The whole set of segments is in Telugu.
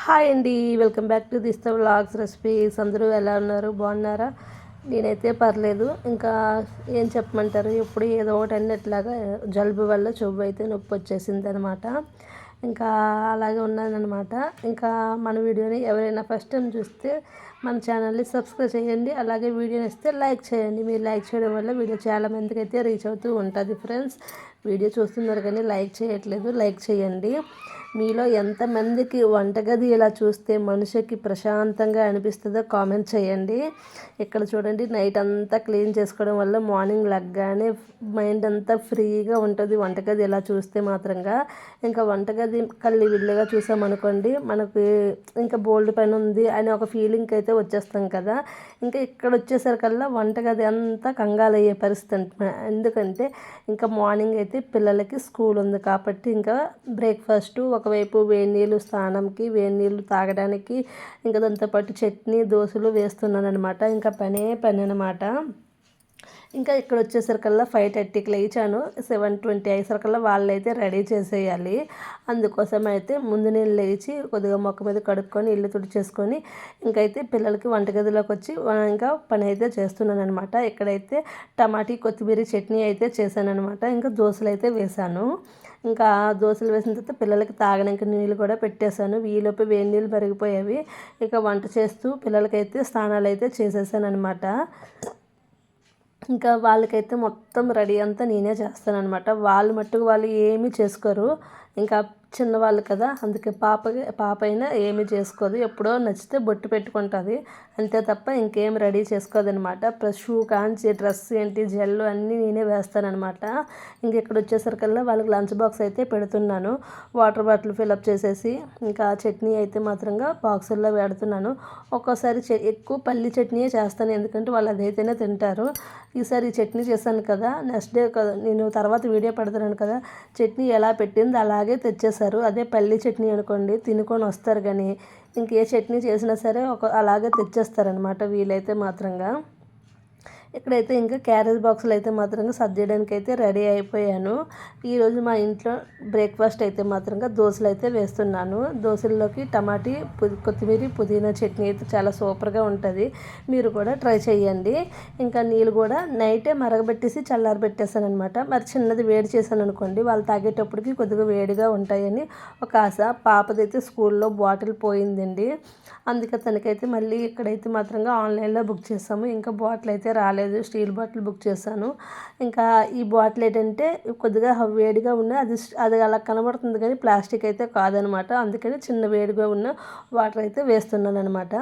హాయ్ అండి, welcome back to this the vlogs recipes. అందరూ ఎలా ఉన్నారు? బాగున్నారా? నేనైతే పర్లేదు. ఇంకా ఏం చెప్పమంటారు, ఎప్పుడు ఏదో ఒకటి అన్నట్లాగా జలుబు వల్ల చెవు అయితే నొప్పి వచ్చేసింది అనమాట. ఇంకా అలాగే ఉన్నానమాట. ఇంకా మన వీడియోని ఎవరైనా ఫస్ట్ టైం చూస్తే మన ఛానల్ని సబ్స్క్రైబ్ చేయండి. అలాగే వీడియోని ఇస్తే లైక్ చేయండి. మీరు లైక్ చేయడం వల్ల వీడియో చాలా మందికి అయితే రీచ్ అవుతూ ఉంటుంది ఫ్రెండ్స్. వీడియో చూస్తున్నారు కానీ లైక్ చేయట్లేదు, లైక్ చేయండి. మీలో ఎంతమందికి వంటగది ఇలా చూస్తే మనిషికి ప్రశాంతంగా అనిపిస్తుందో కామెంట్ చేయండి. ఇక్కడ చూడండి, నైట్ అంతా క్లీన్ చేసుకోవడం వల్ల మార్నింగ్ లెగ్గానే మైండ్ అంతా ఫ్రీగా ఉంటుంది వంటగది ఇలా చూస్తే మాత్రంగా. ఇంకా వంటగది కళ్ళు విల్లుగా చూసామనుకోండి, మనకి ఇంకా బోల్డ్ పని ఉంది అని ఒక ఫీలింగ్ అయితే వచ్చేస్తాం కదా. ఇంకా ఇక్కడ వచ్చేసరికల్లా వంటగది అంతా కంగాలయ్యే పరిస్థితి. ఎందుకంటే ఇంకా మార్నింగ్ అయితే పిల్లలకి స్కూల్ ఉంది కాబట్టి ఇంకా బ్రేక్ఫాస్ట్ ఒకవైపు వేడి నీళ్ళు స్నానంకి, వేడి నీళ్ళు తాగడానికి, ఇంకా దాంతోపాటు చట్నీ దోశలు వేస్తున్నాను అనమాట. ఇంకా పని అనమాట. ఇంకా ఇక్కడ వచ్చేసరికల్లా 5:30కి లేచాను. 7:20 అయ్యేసరికల్లా వాళ్ళైతే రెడీ చేసేయాలి. అందుకోసం అయితే ముందు నేను లేచి కొద్దిగా మొక్క మీద కడుక్కొని ఇల్లు తుడిచేసుకొని ఇంకైతే పిల్లలకి వంటగదిలోకి వచ్చి ఇంకా పని అయితే చేస్తున్నాను అనమాట. ఇక్కడైతే టమాటీ కొత్తిమీర చట్నీ అయితే చేశాను అనమాట. ఇంకా దోశలు అయితే వేశాను. ఇంకా దోశలు వేసిన తర్వాత పిల్లలకి తాగడానికి నీళ్ళు కూడా పెట్టేశాను. ఈలోపు వేడి నీళ్ళు మరిగిపోయేవి. ఇక వంట చేస్తూ పిల్లలకైతే స్నానాలు అయితే చేసేసాను అనమాట. ఇంకా వాళ్ళకైతే మొత్తం రెడీ అంతా నేనే చేస్తానన్నమాట. వాళ్ళు మట్టుకు వాళ్ళు ఏమీ చేసుకోరు. ఇంకా చిన్నవాళ్ళు కదా, అందుకే పాప అయినా ఏమీ చేసుకోదు. ఎప్పుడో నచ్చితే బొట్టు పెట్టుకుంటుంది అంతే తప్ప ఇంకేం రెడీ చేసుకోదనమాట. ప్లస్ షూ కాంచి డ్రెస్ ఏంటి జెల్ అన్నీ నేనే వేస్తానమాట. ఇంక ఇక్కడ వచ్చేసరికల్లా వాళ్ళకి లంచ్ బాక్స్ అయితే పెడుతున్నాను. వాటర్ బాటిల్ ఫిల్అప్ చేసేసి ఇంకా చట్నీ అయితే మాత్రంగా బాక్సుల్లో పెడుతున్నాను. ఒక్కోసారి ఎక్కువ పల్లి చట్నీయే చేస్తాను, ఎందుకంటే వాళ్ళు అదైతేనే తింటారు. ఈసారి ఈ చట్నీ చేశాను కదా, నెక్స్ట్ డే కదా నేను తర్వాత వీడియో పెడుతున్నాను కదా, చట్నీ ఎలా పెట్టింది అలాగే తెచ్చేసారు. అదే పల్లి చట్నీ అనుకోండి తినుకొని వస్తారు, కానీ ఇంకే చట్నీ చేసినా సరే అలాగే తెచ్చేస్తారనమాట వీలైతే మాత్రంగా. ఇక్కడైతే ఇంకా క్యారేజ్ బాక్సులు అయితే మాత్రంగా సర్దేయడానికి అయితే రెడీ అయిపోయాను. ఈరోజు మా ఇంట్లో బ్రేక్ఫాస్ట్ అయితే మాత్రంగా దోశలు అయితే వేస్తున్నాను. దోశల్లోకి టమాటీ కొత్తిమీర పుదీనా చట్నీ అయితే చాలా సూపర్గా ఉంటుంది. మీరు కూడా ట్రై చేయండి. ఇంకా నీళ్ళు కూడా నైటే మరగబెట్టేసి చల్లారబెట్టేసాను అనమాట. మరి చిన్నది వేడి చేశాను అనుకోండి, వాళ్ళు తాగేటప్పటికి కొద్దిగా వేడిగా ఉంటాయని ఒక ఆశ. పాపదైతే స్కూల్లో బాటిల్ పోయిందండి, అందుకే తనకైతే మళ్ళీ ఇక్కడైతే మాత్రంగా ఆన్లైన్లో బుక్ చేసాము. ఇంకా బాటిల్ అయితే రాలేదు, స్టీల్ బాటిల్ బుక్ చేశాను. ఇంకా ఈ బాటిల్ ఏంటంటే కొద్దిగా వేడిగా ఉన్న అది అలా కనబడుతుంది కానీ ప్లాస్టిక్ అయితే కాదనమాట. అందుకని చిన్న వేడిగా ఉన్న వాటర్ అయితే వేస్తున్నాను అనమాట.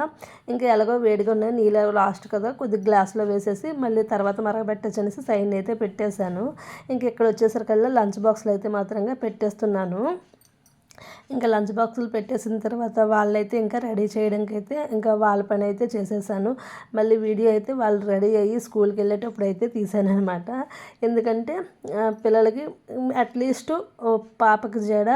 ఇంకా ఎలాగో వేడిగా ఉన్నాయి నీళ్ళు లాస్ట్ కదా, కొద్దిగా గ్లాస్లో వేసేసి మళ్ళీ తర్వాత మరగబెట్టచ్చు అనేసి సైన్ అయితే పెట్టేశాను. ఇంక ఇక్కడ వచ్చేసరికల్లా లంచ్ బాక్స్లో అయితే మాత్రంగా పెట్టేస్తున్నాను. ఇంకా లంచ్ బాక్సులు పెట్టేసిన తర్వాత వాళ్ళైతే ఇంకా రెడీ చేయడానికి అయితే ఇంకా వాళ్ళ పని అయితే చేసేసాను. మళ్ళీ వీడియో అయితే వాళ్ళు రెడీ అయ్యి స్కూల్కి వెళ్ళేటప్పుడు అయితే తీసాను అనమాట. ఎందుకంటే పిల్లలకి అట్లీస్ట్ పాపకి జడ,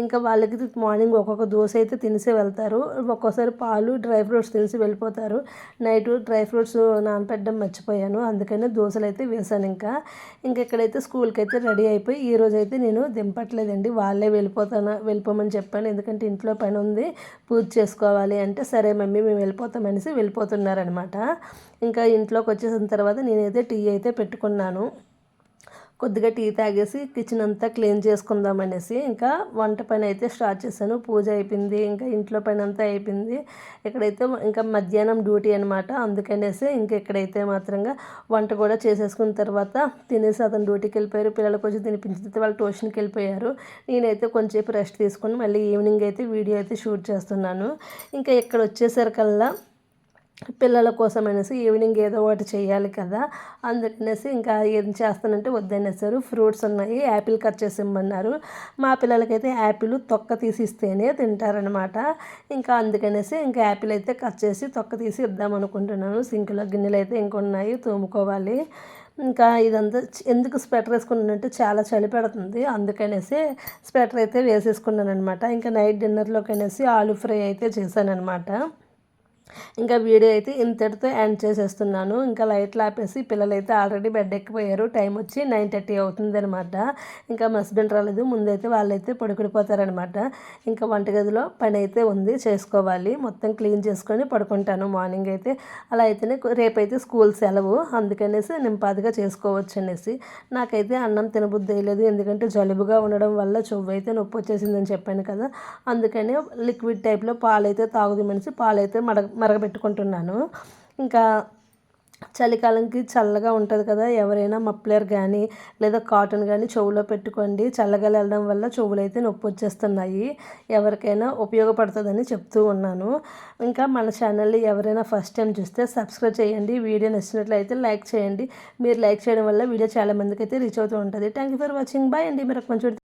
ఇంకా వాళ్ళకి మార్నింగ్ ఒక్కొక్క దోశ అయితే తినేసి వెళ్తారు. ఒక్కోసారి పాలు డ్రై ఫ్రూట్స్ తినేసి వెళ్ళిపోతారు. నైట్ డ్రై ఫ్రూట్స్ నానపెట్టడం మర్చిపోయాను, అందుకనే దోశలు అయితే వేశాను. ఇంకా ఇక్కడైతే స్కూల్కి అయితే రెడీ అయిపోయి ఈరోజు అయితే నేను దింపట్లేదండి, వాళ్ళే వెళ్ళిపోమని చెప్పాను. ఎందుకంటే ఇంట్లో పని ఉంది, పూజ చేసుకోవాలి అంటే సరే మమ్మీ మేము వెళ్ళిపోతామనేసి వెళ్ళిపోతున్నారనమాట. ఇంకా ఇంట్లోకి వచ్చేసిన తర్వాత నేనైతే టీ అయితే పెట్టుకున్నాను. కొద్దిగా టీ తాగేసి కిచెన్ అంతా క్లీన్ చేసుకుందామనేసి ఇంకా వంట పని అయితే స్టార్ట్ చేశాను. పూజ అయిపోయింది, ఇంకా ఇంట్లో పని అంతా అయిపోయింది. ఇక్కడైతే ఇంకా మధ్యాహ్నం డ్యూటీ అనమాట, అందుకనేసి ఇక్కడైతే మాత్రంగా వంట కూడా చేసేసుకున్న తర్వాత తినేసి అతను డ్యూటీకి వెళ్ళిపోయారు. పిల్లలకు కొంచెం తినిపించిన తర్వాత వాళ్ళు ట్యూషన్కి వెళ్ళిపోయారు. నేనైతే కొంచెంసేపు రెస్ట్ తీసుకొని మళ్ళీ ఈవినింగ్ అయితే వీడియో అయితే షూట్ చేస్తున్నాను. ఇంకా ఇక్కడ వచ్చేసరికల్లా పిల్లల కోసం అనేసి ఈవినింగ్ ఏదో ఒకటి చేయాలి కదా, అందుకనేసి ఇంకా ఏం చేస్తానంటే వద్దనేసారు. ఫ్రూట్స్ ఉన్నాయి, యాపిల్ కట్ చేసి ఇమ్మన్నారు. మా పిల్లలకైతే యాపిల్ తొక్క తీసి ఇస్తేనే తింటారనమాట. ఇంకా అందుకనేసి ఇంకా యాపిల్ అయితే కట్ చేసి తొక్క తీసి ఇద్దాం అనుకుంటున్నాను. సింకులో గిన్నెలు అయితే ఇంకొన్నాయి తోముకోవాలి. ఇంకా ఇదంతా ఎందుకు స్వెటర్ వేసుకున్నానంటే చాలా చలి పెడుతుంది, అందుకనేసి స్వెటర్ అయితే వేసేసుకున్నాను అనమాట. ఇంకా నైట్ డిన్నర్లోకి అనేసి ఆలు ఫ్రై అయితే చేశాను అనమాట. ఇంకా వీడియో అయితే ఇంతటితో ఎండ్ చేసేస్తున్నాను. ఇంకా లైట్లు ఆపేసి పిల్లలైతే ఆల్రెడీ బెడ్ ఎక్కిపోయారు. టైం వచ్చి 9:30 అవుతుందనమాట. ఇంకా మా హస్బెండ్ రాలేదు. ముందైతే వాళ్ళైతే పడుకుడిపోతారనమాట. ఇంకా వంటగదిలో పని అయితే ఉంది, చేసుకోవాలి. మొత్తం క్లీన్ చేసుకొని పడుకుంటాను మార్నింగ్ అయితే. అలా అయితేనే రేపైతే స్కూల్ సెలవు, అందుకనేసి నింపాదిగా చేసుకోవచ్చు అనేసి. నాకైతే అన్నం తినబుద్ధి వేయలేదు, ఎందుకంటే జలుబుగా ఉండడం వల్ల చెవు అయితే నొప్పి వచ్చేసిందని చెప్పాను కదా. అందుకని లిక్విడ్ టైప్లో పాలైతే తాగుదామనేసి పాలైతే మరగబెట్టుకుంటున్నాను. ఇంకా చలికాలంకి చల్లగా ఉంటుంది కదా, ఎవరైనా మఫ్లర్ కానీ లేదా కాటన్ కానీ చెవులో పెట్టుకోండి. చల్లగా వెళ్ళడం వల్ల చెవులు అయితే నొప్పి వచ్చేస్తున్నాయి. ఎవరికైనా ఉపయోగపడుతుందని చెప్తూ ఉన్నాను. ఇంకా మన ఛానల్ని ఎవరైనా ఫస్ట్ టైం చూస్తే సబ్స్క్రైబ్ చేయండి. వీడియో నచ్చినట్లయితే లైక్ చేయండి. మీరు లైక్ చేయడం వల్ల వీడియో చాలామందికి అయితే రీచ్ అవుతూ ఉంటుంది. Thank you for watching. Bye అండి. మీరు మంచి